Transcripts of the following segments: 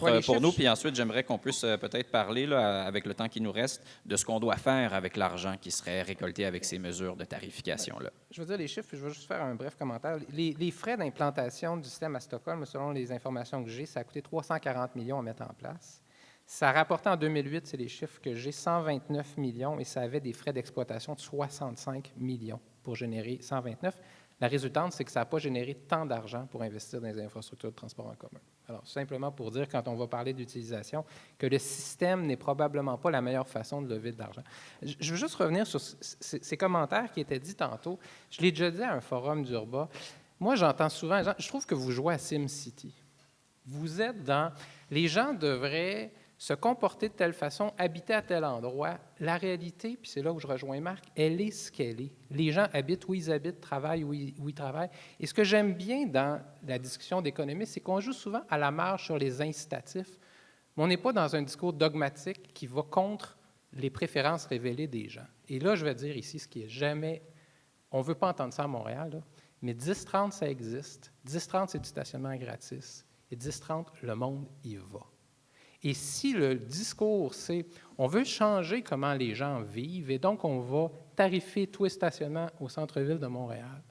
Ouais, les pour nous, chiffres, puis ensuite, j'aimerais qu'on puisse peut-être parler, là, avec le temps qui nous reste, de ce qu'on doit faire avec l'argent qui serait récolté avec ces mesures de tarification-là. je veux dire les chiffres, puis je vais juste faire un bref commentaire. Les frais d'implantation du système à Stockholm, selon les informations que j'ai, ça a coûté 340 millions à mettre en place. Ça rapportait en 2008, c'est les chiffres que j'ai, 129 millions, et ça avait des frais d'exploitation de 65 millions pour générer 129. La résultante, c'est que ça n'a pas généré tant d'argent pour investir dans les infrastructures de transport en commun. Alors, simplement pour dire, quand on va parler d'utilisation, que le système n'est probablement pas la meilleure façon de lever de l'argent. Je veux juste revenir sur ces commentaires qui étaient dits tantôt. Je l'ai déjà dit à un forum d'Urba. Moi, j'entends souvent, je trouve que vous jouez à SimCity. Vous êtes dans... Les gens devraient se comporter de telle façon, habiter à tel endroit. La réalité, puis c'est là où je rejoins Marc, elle est ce qu'elle est. Les gens habitent où ils habitent, travaillent où ils travaillent. Et ce que j'aime bien dans la discussion d'économie, c'est qu'on joue souvent à la marge sur les incitatifs, mais on n'est pas dans un discours dogmatique qui va contre les préférences révélées des gens. Et là, je vais dire ici ce qui est jamais... On ne veut pas entendre ça à Montréal, là, mais 10-30, ça existe. 10-30, c'est du stationnement gratis. Et 10-30, le monde y va. Et si le discours, c'est on veut changer comment les gens vivent et donc on va tarifer tous les stationnements au centre-ville de Montréal,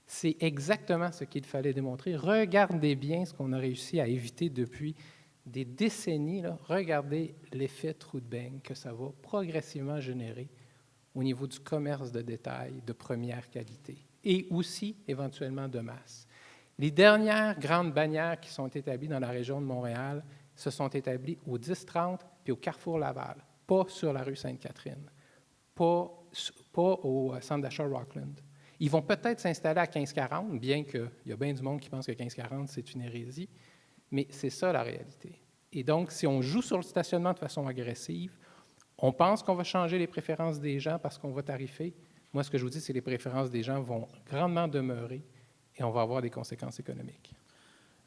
c'est exactement ce qu'il fallait démontrer. Regardez bien ce qu'on a réussi à éviter depuis des décennies. Là. Regardez l'effet trou de beigne que ça va progressivement générer au niveau du commerce de détail de première qualité et aussi éventuellement de masse. Les dernières grandes bannières qui sont établies dans la région de Montréal se sont établis au 10-30 puis au Carrefour Laval, pas sur la rue Sainte-Catherine, pas au centre d'achat Rockland. Ils vont peut-être s'installer à 1540, bien qu'il y a bien du monde qui pense que 1540, c'est une hérésie, mais c'est ça la réalité. Et donc, si on joue sur le stationnement de façon agressive, on pense qu'on va changer les préférences des gens parce qu'on va tarifer. Moi, ce que je vous dis, c'est que les préférences des gens vont grandement demeurer et on va avoir des conséquences économiques.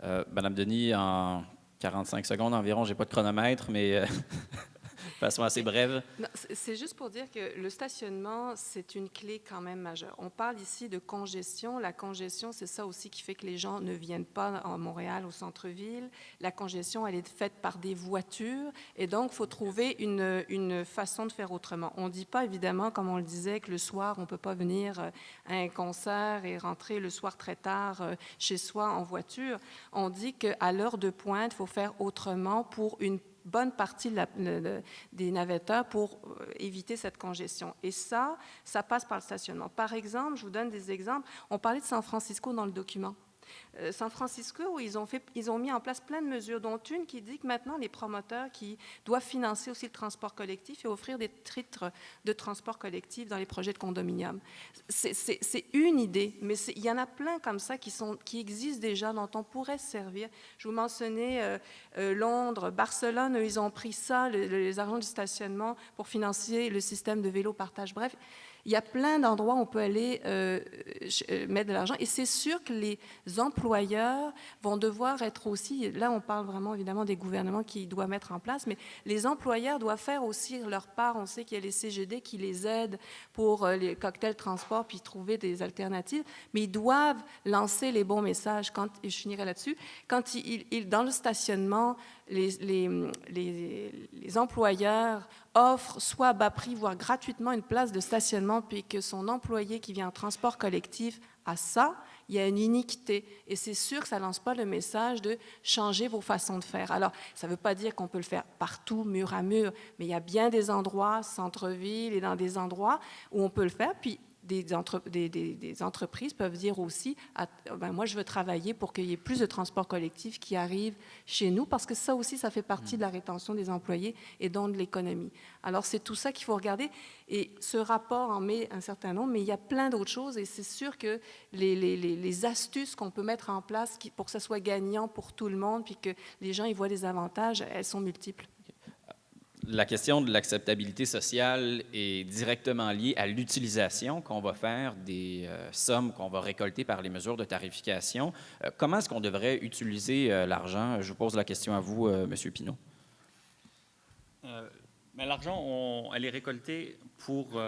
Madame Denis, en 45 secondes environ, je n'ai pas de chronomètre, mais façon assez brève. C'est juste pour dire que le stationnement, c'est une clé quand même majeure. On parle ici de congestion. La congestion, c'est ça aussi qui fait que les gens ne viennent pas à Montréal, au centre-ville. La congestion, elle est faite par des voitures. Et donc, il faut trouver une façon de faire autrement. On ne dit pas, évidemment, comme on le disait, que le soir, on ne peut pas venir à un concert et rentrer le soir très tard chez soi en voiture. On dit qu'à l'heure de pointe, il faut faire autrement pour une bonne partie des navetteurs pour éviter cette congestion. Et ça passe par le stationnement. Par exemple, je vous donne des exemples. On parlait de San Francisco dans le document. San Francisco, ils ont mis en place plein de mesures, dont une qui dit que maintenant, les promoteurs qui doivent financer aussi le transport collectif et offrir des titres de transport collectif dans les projets de condominium. C'est une idée, mais il y en a plein comme ça qui existent déjà, dont on pourrait se servir. Je vous mentionnais Londres, Barcelone, eux, ils ont pris ça, les argents du stationnement, pour financer le système de vélo partage. Bref, il y a plein d'endroits où on peut aller mettre de l'argent. Et c'est sûr que les employeurs vont devoir être aussi, là on parle vraiment évidemment des gouvernements qui doivent mettre en place, mais les employeurs doivent faire aussi leur part. On sait qu'il y a les CGD qui les aident pour les cocktails transport puis trouver des alternatives, mais ils doivent lancer les bons messages. Et je finirai là-dessus, quand dans le stationnement, les employeurs offrent soit à bas prix, voire gratuitement une place de stationnement, puis que son employé qui vient en transport collectif a ça, il y a une iniquité. Et c'est sûr que ça ne lance pas le message de changer vos façons de faire. Alors, ça ne veut pas dire qu'on peut le faire partout, mur à mur, mais il y a bien des endroits, centre-ville et dans des endroits où on peut le faire. Puis, des entreprises peuvent dire aussi, moi, je veux travailler pour qu'il y ait plus de transports collectifs qui arrivent chez nous, parce que ça aussi, ça fait partie de la rétention des employés et donc de l'économie. Alors, c'est tout ça qu'il faut regarder. Et ce rapport en met un certain nombre, mais il y a plein d'autres choses. Et c'est sûr que les astuces qu'on peut mettre en place pour que ça soit gagnant pour tout le monde, puis que les gens y voient des avantages, elles sont multiples. La question de l'acceptabilité sociale est directement liée à l'utilisation qu'on va faire des sommes qu'on va récolter par les mesures de tarification. Comment est-ce qu'on devrait utiliser l'argent? Je vous pose la question à vous, M. Pinault. Mais l'argent, elle est récoltée pour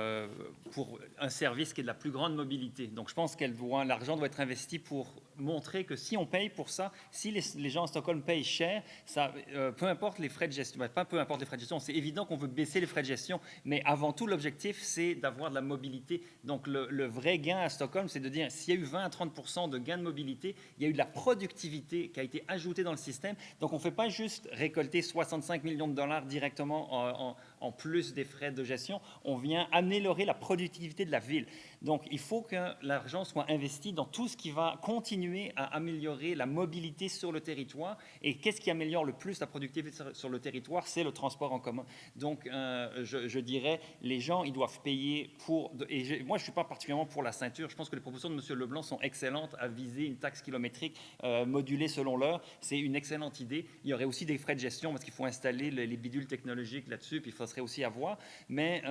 un service qui est de la plus grande mobilité. Donc, je pense l'argent doit être investi pour montrer que si on paye pour ça, si les gens à Stockholm payent cher, ça, peu importe les frais de gestion, pas peu importe les frais de gestion, c'est évident qu'on veut baisser les frais de gestion, mais avant tout, l'objectif, c'est d'avoir de la mobilité. Donc, le vrai gain à Stockholm, c'est de dire, s'il y a eu 20 à 30% de gain de mobilité, il y a eu de la productivité qui a été ajoutée dans le système. Donc, on ne fait pas juste récolter 65 millions de dollars directement en plus des frais de gestion, on vient améliorer la productivité de la ville. Donc, il faut que l'argent soit investi dans tout ce qui va continuer à améliorer la mobilité sur le territoire. Et qu'est-ce qui améliore le plus la productivité sur le territoire? C'est le transport en commun. Donc, je dirais, les gens, ils doivent payer pour... moi, je ne suis pas particulièrement pour la ceinture. Je pense que les propositions de M. Leblanc sont excellentes à viser une taxe kilométrique modulée selon l'heure. C'est une excellente idée. Il y aurait aussi des frais de gestion parce qu'il faut installer les bidules technologiques là-dessus, puis il faudrait aussi avoir. Mais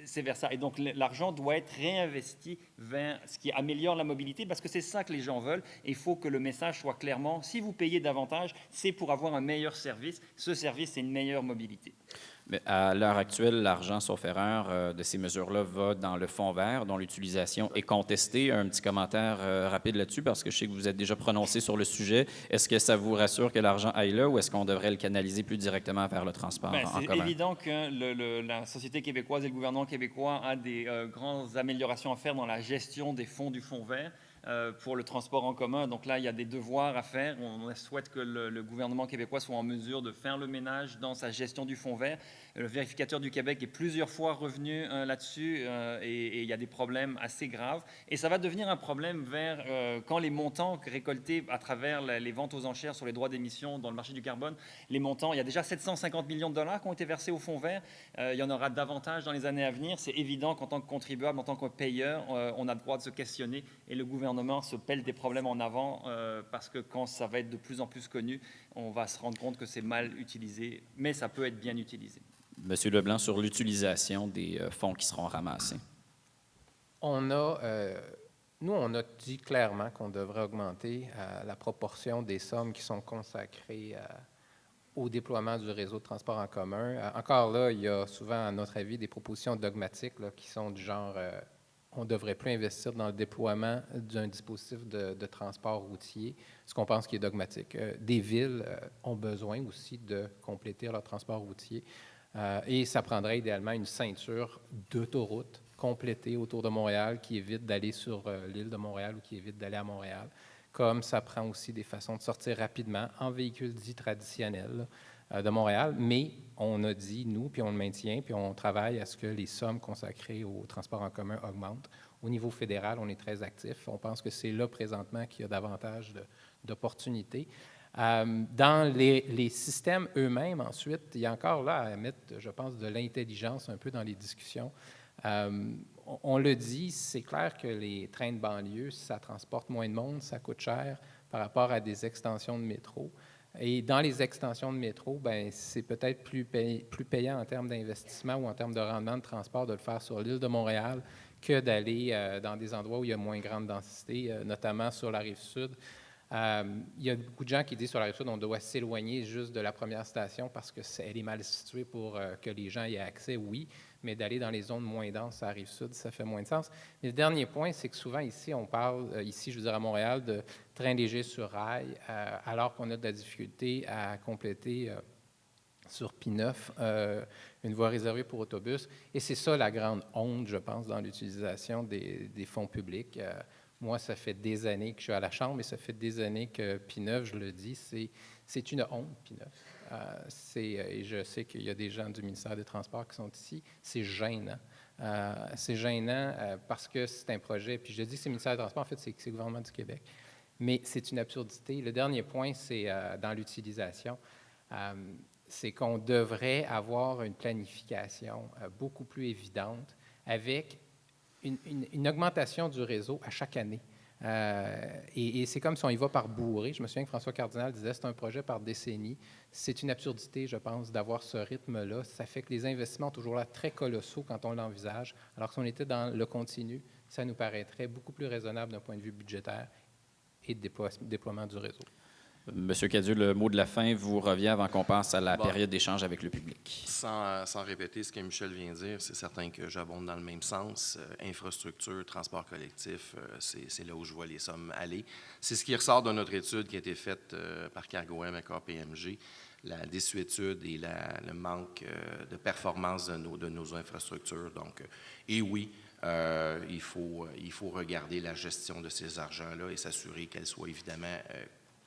c'est vers ça. Et donc, l'argent doit être réinvesti vers ce qui améliore la mobilité parce que c'est ça que les gens veulent. Et il faut que le message soit clairement, si vous payez davantage, c'est pour avoir un meilleur service. Ce service, c'est une meilleure mobilité. Mais à l'heure actuelle, l'argent, sauf erreur, de ces mesures-là va dans le fonds vert, dont l'utilisation est contestée. Un petit commentaire rapide là-dessus, parce que je sais que vous êtes déjà prononcé sur le sujet. Est-ce que ça vous rassure que l'argent aille là ou est-ce qu'on devrait le canaliser plus directement vers le transport en commun? C'est évident que la société québécoise et le gouvernement québécois a des grandes améliorations à faire dans la gestion des fonds du fonds vert. Pour le transport en commun. Donc là, il y a des devoirs à faire. On souhaite que le gouvernement québécois soit en mesure de faire le ménage dans sa gestion du fonds vert. Le vérificateur du Québec est plusieurs fois revenu là-dessus et il y a des problèmes assez graves. Et ça va devenir un problème vers quand les montants récoltés à travers les ventes aux enchères sur les droits d'émission dans le marché du carbone, les montants, il y a déjà 750 millions de dollars qui ont été versés au fonds vert. Il y en aura davantage dans les années à venir. C'est évident qu'en tant que contribuable, en tant que payeur, on a le droit de se questionner et le gouvernement se pèle des problèmes en avant parce que quand ça va être de plus en plus connu, on va se rendre compte que c'est mal utilisé, mais ça peut être bien utilisé. Monsieur Leblanc, sur l'utilisation des fonds qui seront ramassés. Nous, on a dit clairement qu'on devrait augmenter la proportion des sommes qui sont consacrées au déploiement du réseau de transport en commun. Encore là, il y a souvent, à notre avis, des propositions dogmatiques là, qui sont du genre on ne devrait plus investir dans le déploiement d'un dispositif de transport routier, ce qu'on pense qui est dogmatique. Des villes ont besoin aussi de compléter leur transport routier et ça prendrait idéalement une ceinture d'autoroute complétée autour de Montréal qui évite d'aller sur l'île de Montréal ou qui évite d'aller à Montréal, comme ça prend aussi des façons de sortir rapidement en véhicules dits traditionnels de Montréal, mais on a dit, nous, puis on le maintient, puis on travaille à ce que les sommes consacrées au transport en commun augmentent. Au niveau fédéral, on est très actif. On pense que c'est là, présentement, qu'il y a davantage d'opportunités. Dans les systèmes eux-mêmes, ensuite, il y a encore là à mettre, je pense, de l'intelligence un peu dans les discussions. On le dit, c'est clair que les trains de banlieue, ça transporte moins de monde, ça coûte cher par rapport à des extensions de métro. Et dans les extensions de métro, ben, c'est peut-être plus payant en termes d'investissement ou en termes de rendement de transport de le faire sur l'île de Montréal que d'aller dans des endroits où il y a moins grande densité, notamment sur la Rive-Sud. Il y a beaucoup de gens qui disent sur la Rive-Sud on doit s'éloigner juste de la première station parce qu'elle est mal située pour que les gens y aient accès, oui, mais d'aller dans les zones moins denses à la Rive-Sud, ça fait moins de sens. Mais le dernier point, c'est que souvent ici, on parle, ici, je veux dire à Montréal, de train léger sur rail, alors qu'on a de la difficulté à compléter sur P9 une voie réservée pour autobus. Et c'est ça la grande honte, je pense, dans l'utilisation des fonds publics. Moi, ça fait des années que je suis à la Chambre et ça fait des années que P9, je le dis, c'est une honte, P9. Et je sais qu'il y a des gens du ministère des Transports qui sont ici. C'est gênant. C'est gênant parce que c'est un projet, puis je dis que c'est le ministère des Transports, en fait, c'est le gouvernement du Québec. Mais c'est une absurdité. Le dernier point, c'est dans l'utilisation. C'est qu'on devrait avoir une planification beaucoup plus évidente avec une augmentation du réseau à chaque année. Et c'est comme si on y va par bourrée. Je me souviens que François Cardinal disait que c'est un projet par décennie. C'est une absurdité, je pense, d'avoir ce rythme-là. Ça fait que les investissements ont toujours l'air très colossaux quand on l'envisage, alors que si on était dans le continu, ça nous paraîtrait beaucoup plus raisonnable d'un point de vue budgétaire et de déploiement du réseau. Monsieur Cadieux, le mot de la fin vous revient avant qu'on passe à la Bon. période d'échange avec le public. Sans répéter ce que Michel vient de dire, c'est certain que j'abonde dans le même sens. Infrastructure, transport collectif, c'est là où je vois les sommes aller. C'est ce qui ressort de notre étude qui a été faite par Cargo-M et KPMG, la désuétude et le manque de performance de nos infrastructures. Donc, et oui, il faut regarder la gestion de ces argents-là et s'assurer qu'elle soit évidemment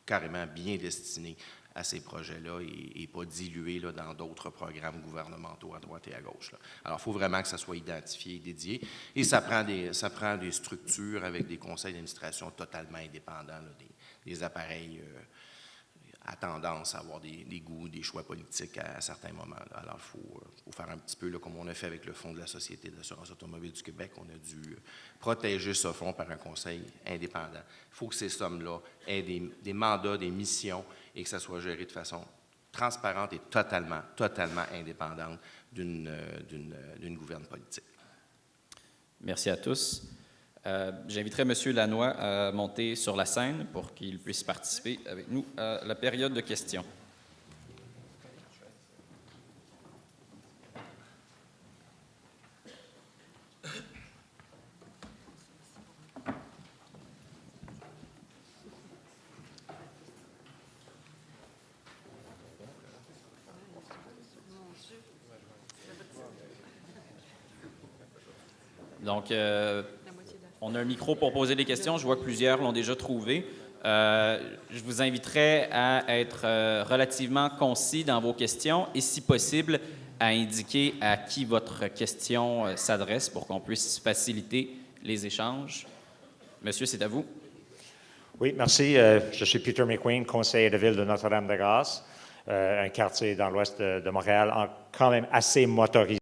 carrément bien destinée à ces projets-là et pas diluée là, dans d'autres programmes gouvernementaux à droite et à gauche. Là. Alors, il faut vraiment que ça soit identifié et dédié. Et ça prend des structures avec des conseils d'administration totalement indépendants, là, des appareils à tendance à avoir des goûts, des choix politiques à certains moments. Là. Alors, il faut faire un petit peu là, comme on a fait avec le Fonds de la Société d'assurance automobile du Québec. On a dû protéger ce fonds par un conseil indépendant. Il faut que ces sommes-là aient des mandats, des missions et que ça soit géré de façon transparente et totalement indépendante d'une gouverne politique. Merci à tous. J'inviterai M. Lannoy à monter sur la scène pour qu'il puisse participer avec nous à la période de questions. Donc, on a un micro pour poser des questions. Je vois que plusieurs l'ont déjà trouvé. Je vous inviterai à être relativement concis dans vos questions et, si possible, à indiquer à qui votre question s'adresse pour qu'on puisse faciliter les échanges. Monsieur, c'est à vous. Oui, merci. Je suis Peter McQueen, conseiller de ville de Notre-Dame-de-Grâce, un quartier dans l'ouest de Montréal, quand même assez motorisé.